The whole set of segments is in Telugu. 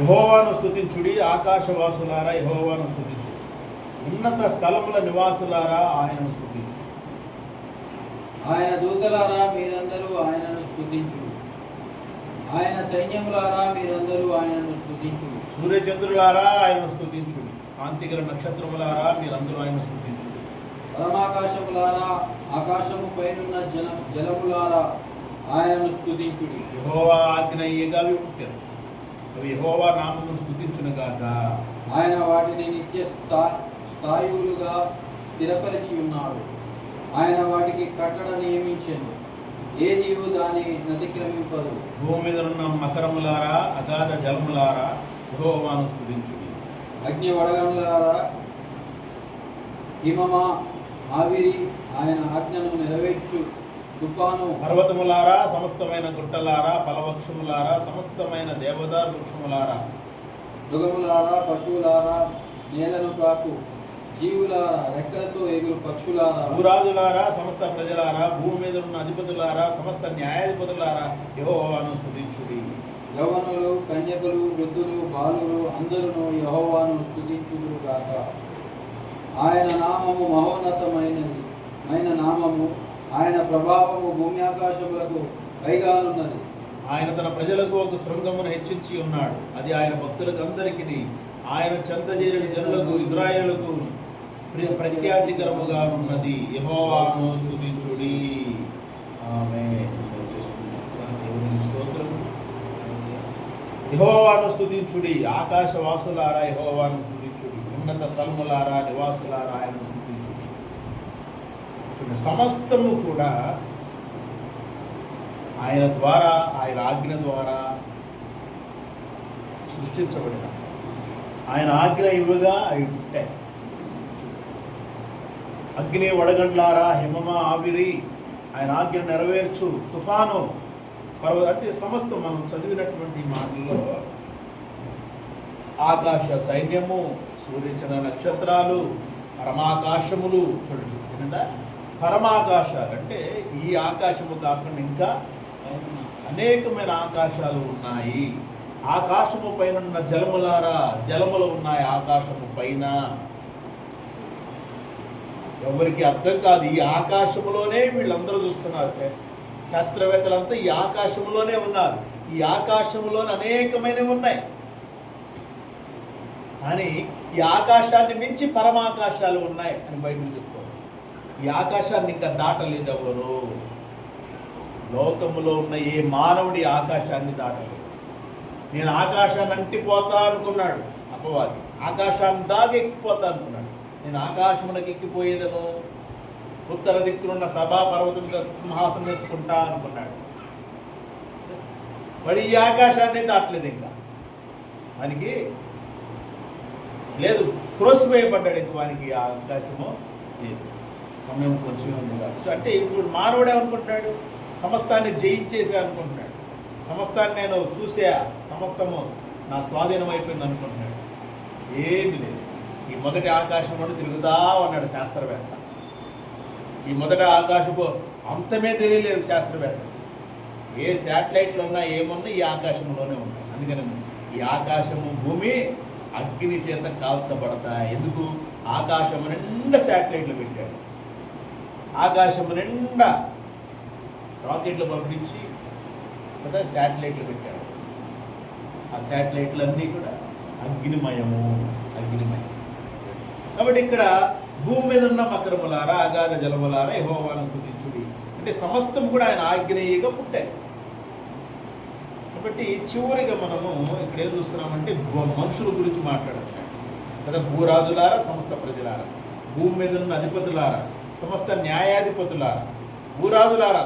యెహోవాను స్తుతించుడి, ఆకాశవాసులారా యెహోవాను స్తుతించుడి, ఉన్నత స్థలముల నివాసులారా ఆయనను స్తుతించుడి. ఆయన దూతలారా మీరందరూ ఆయనను స్తుతించుడి, ఆయన సైన్యములారా మీరందరూ ఆయనను స్తుతించుడి. సూర్యచంద్రులారా ఆయనను స్తుతించుడి, కాంతిగల నక్షత్రములారా మీరందరూ ఆయనను స్తుతించుడి. పరమాకాశములారా, ఆకాశము పైనున్న జలములారా ఆయనను స్తుతించుడి. యెహోవా ఆజ్ఞ ఇయ్యగా పుట్టారు, అవి యెహోవా నామమును స్తుతించును గాక. ఆయన వాటిని నిత్య స్థాయులుగా స్థిరపరిచి ఉన్నాడు. ఆయన వాటికి కట్టడ నియమించెను, ఏదియు దాని అతిక్రమింపదు. భూమి మీద ఉన్న మకరములారా, అగాధ జలములారా యెహోవాను స్తుతించుడి. అగ్ని వడగములారా, హిమమా, ఆవిరి ఆయన ఆజ్ఞను నెరవేర్చు తుఫాను. పర్వతములారా, సమస్తమైన గుట్టలారా, ఫలవృక్షములారా, సమస్తమైన దేవదారు వృక్షములారా, మృగములారా, పశువులారా, నేలను కాకు జీవులారా, రెక్కలతో ఎగురు పక్షులారా, భూరాజులారా, సమస్త ప్రజలారా, భూమి మీద ఉన్న అధిపతులారా, సమస్త న్యాయాధిపతులారా యెహోవాను స్తుతించుడి. యవ్వనులు, కన్యకలు, వృద్ధులు, బాలురు అందరూ యెహోవాను స్తుతించుదురు గాక. ఆయన నామము మహోన్నతమైన నామము, ఆయన ప్రభావము భూమి ఆకాశములకు పైగానున్నది. ఆయన తన ప్రజలకు ఒక శృంగమును హెచ్చించి ఉన్నాడు, అది ఆయన భక్తులకు అందరికీ ఆయన చెంతజేరిన జనులకు ఇజ్రాయేలుకు ప్రఖ్యాతికరముగా ఉన్నది. యెహోవాను స్తుతించుడి. ఆమేన్. దేవునికి స్తోత్రం. యెహోవాను స్తుతించుడి, ఆకాశవాసులారా యెహోవాను స్తుతించుడి, ఉన్నత స్థలములారా నివాసులారా ఆయనను స్తుతించుడి. సమస్తము కూడా ఆయన ద్వారా, ఆయన ఆజ్ఞ ద్వారా సృష్టించబడిన, ఆయన ఆజ్ఞ ఇవ్వగా అవి పుట్టాయి. అగ్ని వడగండ్లారా, హిమమ, ఆవిరి ఆయన ఆజ్ఞ నెరవేర్చు, తుఫాను, అంటే సమస్తం మనం చదివినటువంటి మాటల్లో ఆకాశ సైన్యము, సూర్యచంద్ర నక్షత్రాలు, పరమాకాశములు. చూడండి ఏంటంటే పరమాకాశాలు అంటే ఈ ఆకాశము కాకుండా ఇంకా అనేకమైన ఆకాశాలు ఉన్నాయి. ఆకాశము పైన ఉన్న జలములారా, జలములు ఉన్నాయి ఆకాశము పైన. ఎవరికి అర్థం కాదు, ఈ ఆకాశములోనే వీళ్ళందరూ చూస్తున్నారు. శాస్త్రవేత్తలంతా ఈ ఆకాశంలోనే ఉన్నారు. ఈ ఆకాశంలోనే అనేకమైనవి ఉన్నాయి, కానీ ఈ ఆకాశాన్ని మించి పరమాకాశాలు ఉన్నాయి అని బైబిల్ చెప్తారు. ఈ ఆకాశాన్ని ఇంకా దాటలేదు ఎవరు. లోకములో ఉన్న ఏ మానవుడి ఆకాశాన్ని దాటలేదు. నేను ఆకాశాన్ని అంటిపోతా అనుకున్నాడు అపవాది, ఆకాశాన్ని దాగి ఎక్కిపోతా అనుకున్నాడు. నేను ఆకాశమునకు ఎక్కిపోయేదను, ఉత్తర దిక్కునున్న సభా పర్వతం మీద సింహాసనం వేసుకుంటా అనుకున్నాడు. మరి ఈ ఆకాశాన్ని దాటలేదు. ఇంకా మనకి లేదు, త్రోసివేయబడ్డాడు. ఇంక వానికి ఆ అవకాశము లేదు. సమయం కొంచెమే ఉంది కాబట్టి అంటే ఇప్పుడు మానవుడే అనుకుంటున్నాడు సమస్తాన్ని జయించేసే అనుకుంటున్నాడు. సమస్తాన్ని నేను చూసా, సమస్తము నా స్వాధీనం అయిపోయింది అనుకుంటున్నాడు. ఏమి లేదు. ఈ మొదటి ఆకాశంలో తిరుగుతా ఉన్నాడు శాస్త్రవేత్త. ఈ మొదటి ఆకాశపు అంతమే తెలియలేదు శాస్త్రవేత్త. ఏ శాటిలైట్లు ఉన్నా ఏమున్నా ఈ ఆకాశంలోనే ఉన్నాయి. అందుకని ఈ ఆకాశము భూమి అగ్ని చేత కాల్చబడతాయి. ఎందుకు? ఆకాశము నిండా శాటిలైట్లు పెట్టాడు. ఆకాశము నిండా రాకెట్లు పంపించి కదా శాటిలైట్లు పెట్టాడు. ఆ శాటిలైట్లు అన్నీ కూడా అగ్నిమయము. కాబట్టి ఇక్కడ భూమి మీద ఉన్న మకరములారా, అగాధ జలములారా యెహోవాను స్తుతించుడి అంటే సమస్తం కూడా ఆయన ఆజ్ఞేయంగా పుట్టాయి. కాబట్టి చివరిగా మనము ఇక్కడ ఏం చూస్తున్నామంటే మనుషుల గురించి మాట్లాడచ్చు కదా. భూరాజులారా, సమస్త ప్రజలారా, భూమి మీద ఉన్న అధిపతులారా, సమస్త న్యాయాధిపతులారా, భూరాజులారా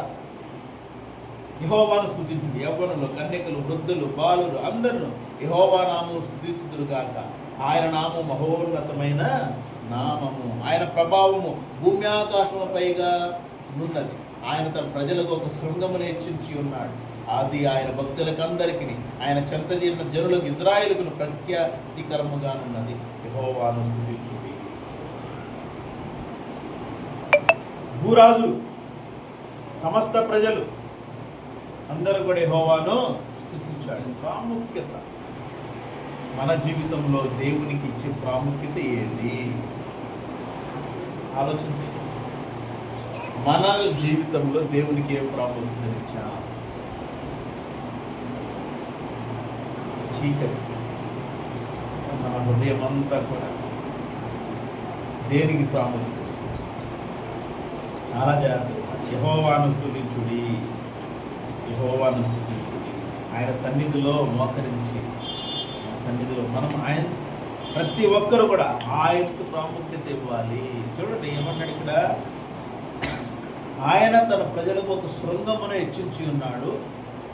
యెహోవాను స్తుతించుడి. యవ్వనులు, కన్యకలు, వృద్ధులు, బాలురు అందరూ యెహోవా నామము స్తుతించుదురు గాక. ఆయన నామము మహోన్నతమైన నామము, ఆయన ప్రభావము భూమి ఆకాశముల పైగా ఉన్నది. ఆయన తన ప్రజలకు ఒక శృంగమును హెచ్చించి ఉన్నాడు. అది ఆయన భక్తులకందరికీ, ఆయన చెంతజీరిన జనులకు ఇజ్రాయేలుకు ప్రఖ్యాతికరముగానున్నది. యెహోవాను స్తుతించుడి. భూరాజులు, సమస్త ప్రజలు అందరూ కూడా యెహోవాను స్తుతించాడు. ప్రాముఖ్యత, మన జీవితంలో దేవునికి ఇచ్చే ప్రాముఖ్యత ఏది ఆలోచించండి. మన జీవితంలో దేవునికి ఏ ప్రాముఖ్యత ఇచ్చా? చీకటి మన హృదయం అంతా కూడా దేనికి ప్రాముఖ్యత ఇస్తుంది? చాలా జాగ్రత్త. యెహోవాను స్తుతించుడి, యెహోవాను స్తుతించుడి. ఆయన సన్నిధిలో మోకరించి, ఆయన సన్నిధిలో మనం ఆయన ప్రతి ఒక్కరు కూడా ఆయనకు ప్రాముఖ్యత ఇవ్వాలి. చూడండి ఏమన్నాడు ఇక్కడ, ఆయన తన ప్రజలకు ఒక శృంగమును హెచ్చించి ఉన్నాడు,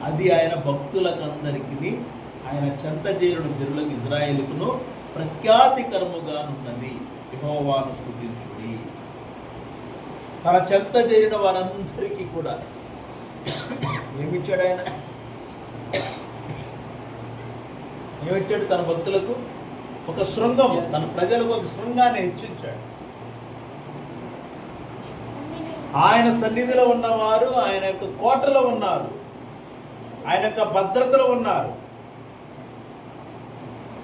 అది ఆయన భక్తులకందరికీ ఆయన చెంత చేరుడు జనులకు ఇజ్రాయేలుకును ప్రఖ్యాతికరముగానున్నది. యెహోవాను స్తుతించుడి. తన చెంత చేరిన వారందరికీ కూడా ఏమిచ్చాడు ఆయన? ఏమిచ్చాడు? తన భక్తులకు ఒక శృంగము, తన ప్రజలకు ఒక శృంగాన్ని హెచ్చించాడు. ఆయన సన్నిధిలో ఉన్నవారు ఆయన యొక్క కోటలో ఉన్నారు, ఆయన యొక్క భద్రతలో ఉన్నారు,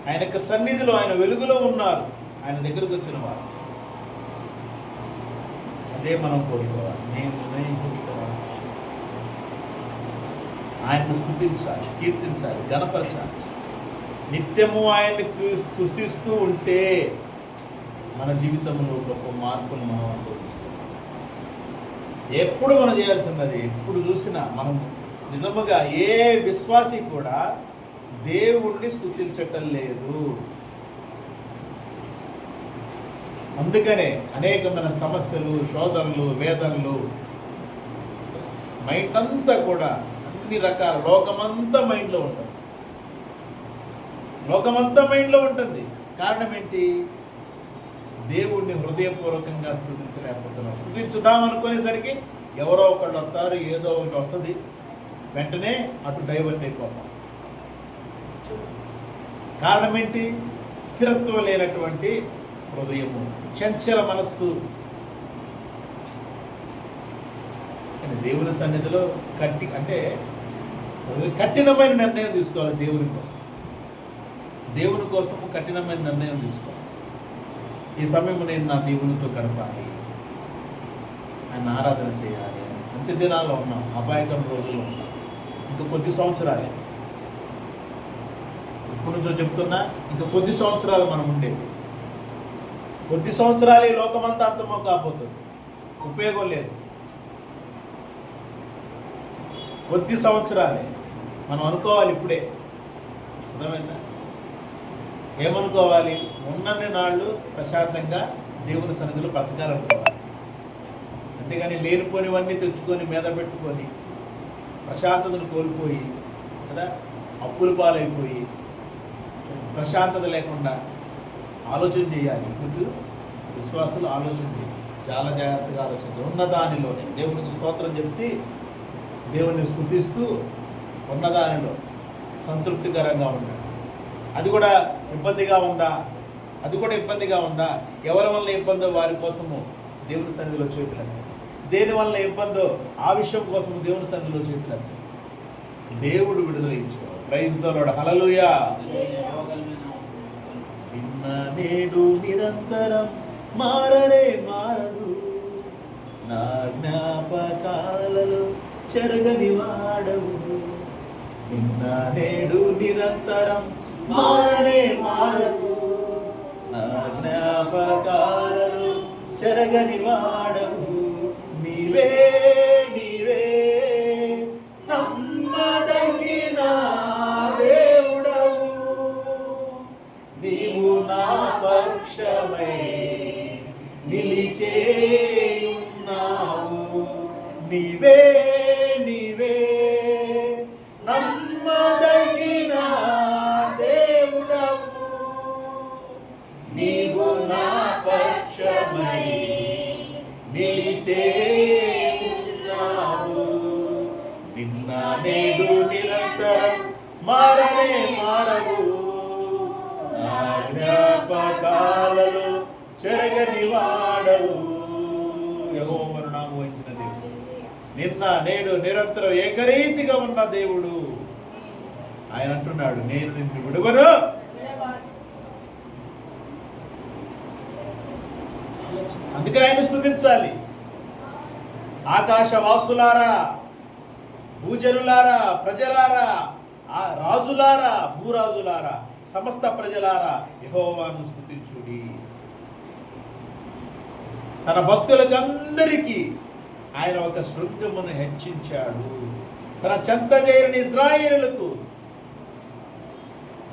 ఆయన యొక్క సన్నిధిలో, ఆయన వెలుగులో ఉన్నారు. ఆయన దగ్గరకు వచ్చిన వారు అదే మనం కోరుకోవాలి. ఆయన్ను స్తుతించాలి, కీర్తించాలి, గణపరచాలి. నిత్యము ఆయన్ని స్తుతిస్తూ ఉంటే మన జీవితంలో గొప్ప మార్పులు మనం అనుభవిస్తాం. ఎప్పుడు మనం చేయాల్సినది, ఎప్పుడు చూసినా మనం నిజముగా ఏ విశ్వాసి కూడా దేవుణ్ణి స్తుతించటం లేదు. అందుకనే అనేకమైన సమస్యలు, శోధనలు, వేదనలు, మైండ్ అంతా కూడా అన్ని రకాల లోకమంతా మైండ్లో ఉంటుంది. లోకమంతా మైండ్లో ఉంటుంది. కారణం ఏంటి? దేవుణ్ణి హృదయపూర్వకంగా స్తుతించలేకపోతున్నాం. స్తుతించుదాం అనుకునేసరికి ఎవరో ఒకళ్ళు వస్తారు, ఏదో ఒకటి వస్తుంది, వెంటనే అటు డైవర్ట్ అయిపోతాం. కారణం ఏంటి? స్థిరత్వం లేనటువంటి హృదయము, చంచల మనస్సు. దేవుని సన్నిధిలో కఠినమైన నిర్ణయం తీసుకోవాలి. దేవుని కోసం కఠినమైన నిర్ణయం తీసుకోవాలి. ఈ సమయం నేను నా దేవునితో గడపాలి, ఆయన ఆరాధన చేయాలి. అంత్య దినాల్లో ఉన్నాం, అపాయకర రోజుల్లో ఉన్నాం. ఇంకా కొద్ది సంవత్సరాలే, ఇప్పటి నుంచో చెప్తున్నా, ఇంకా కొద్ది సంవత్సరాలు మనం ఉండేది. కొద్ది సంవత్సరాలే లోకమంతా అంతమో కాకపోతుంది, ఉపయోగం లేదు. కొద్ది సంవత్సరాలే మనం అనుకోవాలి. ఇప్పుడే అర్థమైందా? ఏమనుకోవాలి? ఉన్నన్ని నాళ్ళు ప్రశాంతంగా దేవుని సన్నిధిలో బ్రతకాలనుకోవాలి. అంతేగాని లేనిపోనివన్నీ తెచ్చుకొని మీద పెట్టుకొని ప్రశాంతతను కోల్పోయి కదా, అప్పుల పాలైపోయి ప్రశాంతత లేకుండా ఆలోచన చేయాలి. ఇప్పుడు విశ్వాసులు ఆలోచన చేయాలి, చాలా జాగ్రత్తగా ఆలోచించాలి. ఉన్న దానిలోనే దేవునికి స్తోత్రం చెప్తే, దేవుని స్తుతిస్తూ ఉన్నదానిలో సంతృప్తికరంగా ఉండాలి. అది కూడా ఇబ్బందిగా ఉందా? ఎవరి వల్ల ఇబ్బందో వారి కోసము దేవుని సన్నిధిలో చేతులేదు. దేని వల్ల ఇబ్బందో ఆ విషయం కోసము దేవుని సన్నిధిలో చేతులేదు. దేవుడు విడుదల ఇచ్చేవాడు. ప్రైజ్ ది లార్డ్, హల్లెలూయా. నిన్న నేడు నిరంతరం మారదు, నా జ్ఞాపకాలలో చెరగని వాడవు. నిన్న నేడు నిరంతరం మారదు, నా జ్ఞాపకాలలో చెరగని వాడవు. నీవే నమ్మదగిన దేవుడవు, నీవు నా పక్షమై నిలిచేయున్నావు. నీవే నమ్మదగిన దేవుడవు, నీవు నా పక్షమై నిలిచేయున్నావు. నిన్న నేడు నిరంతరం మారవు, నా జ్ఞాపకాలలో చెరగని వాడవు. యెహోవా నామము వహించిన దేవుడు, నిన్న నేడు నిరంతరం ఏకరీతిగా ఉన్న దేవుడు. ఆయన అంటున్నాడు, నేను నిన్ను విడువను. అందుకని ఆయన స్తుతించాలి. ఆకాశవాసులారా, భూజనులారా, ప్రజలారా, ఆ రాజులారా, భూరాజులారా, సమస్త ప్రజలారా, యెహోవాను స్తుతించుడి. తన భక్తులకందరికీ ఆయన ఒక శృంగమును హెచ్చించాడు. తన చెంత చేరిన ఇశ్రాయేలులకు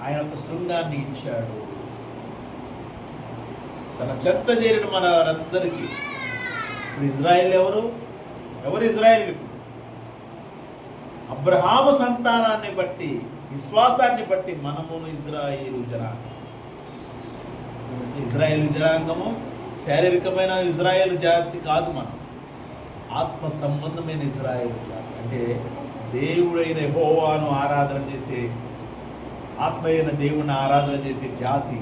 ఆయన ఒక శృంగాన్ని ఇచ్చాడు. తన చెంత చేరిన మన వారందరికీ. ఇప్పుడు ఇజ్రాయేల్ ఎవరు ఇజ్రాయేల్? అబ్రహాము సంతానాన్ని బట్టి, విశ్వాసాన్ని బట్టి మనమును ఇజ్రాయేలు జనాంగం. ఇజ్రాయేలు జనాంగము శారీరకమైన ఇజ్రాయేలు జాతి కాదు, మనం ఆత్మ సంబంధమైన ఇజ్రాయేలు జాతి. అంటే దేవుడైన యెహోవాను ఆరాధన చేసే, ఆత్మీయమైన దేవుని ఆరాధన చేసే జాతి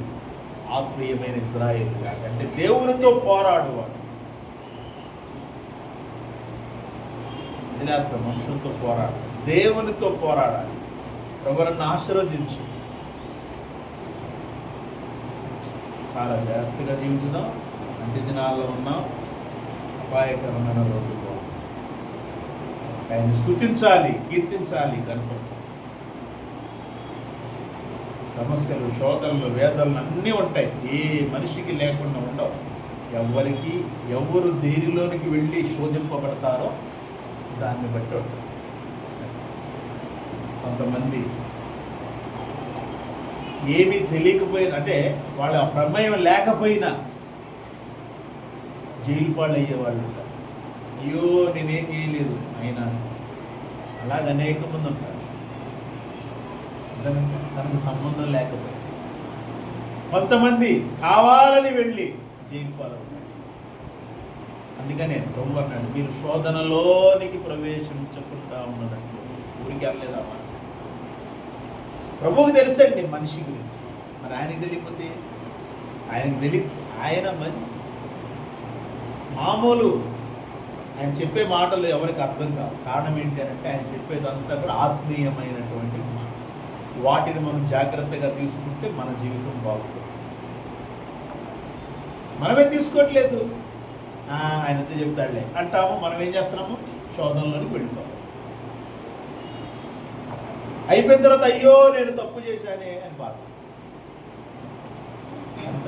ఆత్మీయమైన ఇజ్రాయేలు జాతి. అంటే దేవునితో పోరాడువాడు. దీని అర్థం మనుషులతో పోరాడు, దేవునితో పోరాడాలి. ప్రభువును ఆశీర్వదించు. చాలా జాగ్రత్తగా జీవించుదాం. అంత్య దినాల్లో ఉన్నాం, అపాయకరమైన రోజుల్లో. ఆయన స్తుతించాలి, కీర్తించాలి, కనపరచాలి. సమస్యలు, శోధనలు, వేదనలు అన్నీ ఉంటాయి. ఏ మనిషికి లేకుండా ఉండవు. ఎవరు దేనిలోనికి వెళ్ళి శోధింపబడతారో దాన్ని బట్టి ఉంటుంది. కొంతమంది ఏమీ తెలియకపోయినా, అంటే వాళ్ళ ప్రమేయం లేకపోయినా జైలు పాలు అయ్యేవాళ్ళు ఉంటారు. అయ్యో నేనేం చేయలేదు అయినా అలాగ అనేక మంది ఉంటారు. తనకు సంబంధం లేకపోయింది. కొంతమంది కావాలని వెళ్ళి జైలు పాలు ఉంటారు. అందుకనే ప్రభు అన్నాడు, మీరు శోధనలోనికి ప్రవేశించకుండా ఉన్నదంటే ఊరికి వెళ్ళలేదా? ప్రభువుకి తెలుసండి మనిషి గురించి. మరి ఆయనకి తెలియకపోతే ఆయన మామూలు ఆయన చెప్పే మాటలు ఎవరికి అర్థం కావు. కారణం ఏంటి అంటే ఆయన చెప్పేదంతా కూడా ఆత్మీయమైనటువంటి మాట. వాటిని మనం జాగ్రత్తగా తీసుకుంటే మన జీవితం బాగుంటుంది. మనమే తీసుకోవట్లేదు. ఆయనతో చెప్తాడులే అంటాము. మనం ఏం చేస్తున్నాము? శోధనలోకి వెళ్ళిపోతాం. అయిపోయిన తర్వాత అయ్యో నేను తప్పు చేశానే అని బాధ. అంత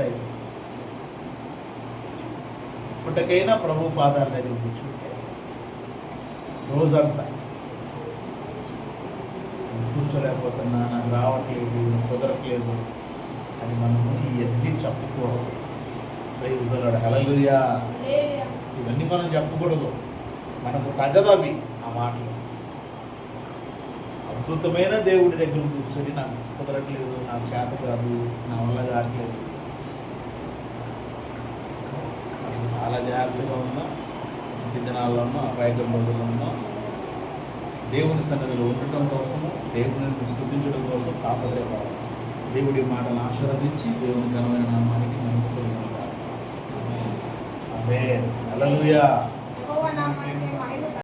ఇప్పటికైనా ప్రభు పాదాల దగ్గర కూర్చుంటే రోజంతా కూర్చోలేకపోతున్నా, నాకు రావట్లేదు, కుదరట్లేదు అని మనము ఇవన్నీ చెప్పుకోవడం. ప్రైజ్ ది లార్డ్, హల్లెలూయా. ఇవన్నీ మనం చెప్పకూడదు, మనకు తగదవి ఆ మాటలు. అద్భుతమైన దేవుడి దగ్గర కూర్చొని నాకు కుదరట్లేదు, నాకు చేత కాదు, నా వల్ల కావట్లేదు, చాలా జాగ్రత్తగా ఉన్నాం. ఇంటి దినాల్లో ఉన్నాం, అపాయకర రోజుల్లో ఉన్నాం. దేవుని సన్నిధిలో ఉండటం కోసము, దేవుని స్తుతించడం కోసం తాపత్రయపడాలి. దేవుడి మాటను ఆశీర్వదించి దేవుని ఘనమైన నామానికి మహిమ కలుగును గాక. ఆమేన్. హల్లెలూయా.